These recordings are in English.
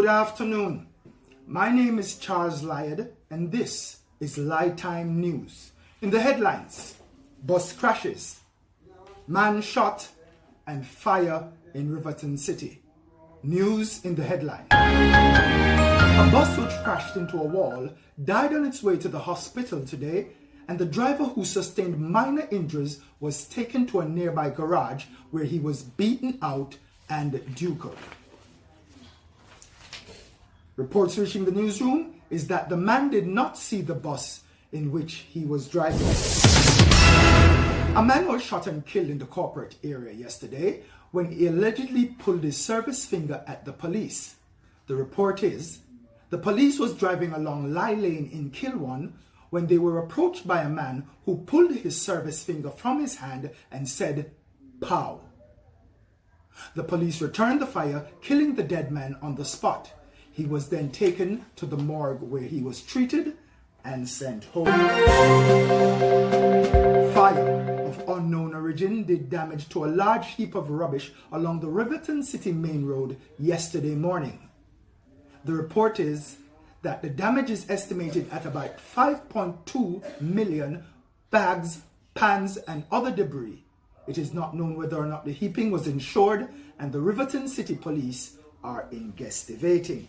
afternoon. My name is Charles Lyad, and this is Time News. In the headlines, bus crashes, man shot, and fire in Riverton City. News in the headline. A bus which crashed into a wall died on its way to the hospital today, and the driver, who sustained minor injuries, was taken to a nearby garage where he was beaten out and duked. Reports reaching the newsroom is that the man did not see the bus in which he was driving. A man was shot and killed in the corporate area yesterday when he allegedly pulled his service finger at the police. The report is the police was driving along Lie Lane in Kilwan when they were approached by a man who pulled his service finger from his hand and said, "Pow." The police returned the fire, killing the dead man on the spot. He was then taken to the morgue where he was treated and sent home. Fire of unknown origin did damage to a large heap of rubbish along the Riverton City main road yesterday morning. The report is that the damage is estimated at about 5.2 million bags, pans, and other debris. It is not known whether or not the heaping was insured, and the Riverton City Police are investigating.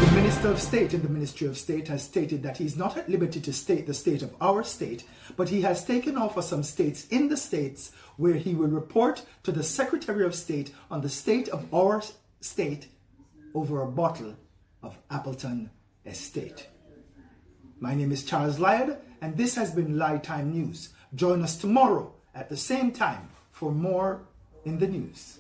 The Minister of State in the Ministry of State has stated that he is not at liberty to state the state of our state, but he has taken off for some states in the states where he will report to the Secretary of State on the state of our state over a bottle of Appleton Estate. My name is Charles Lyad, and this has been Time News. Join us tomorrow at the same time for more in the news.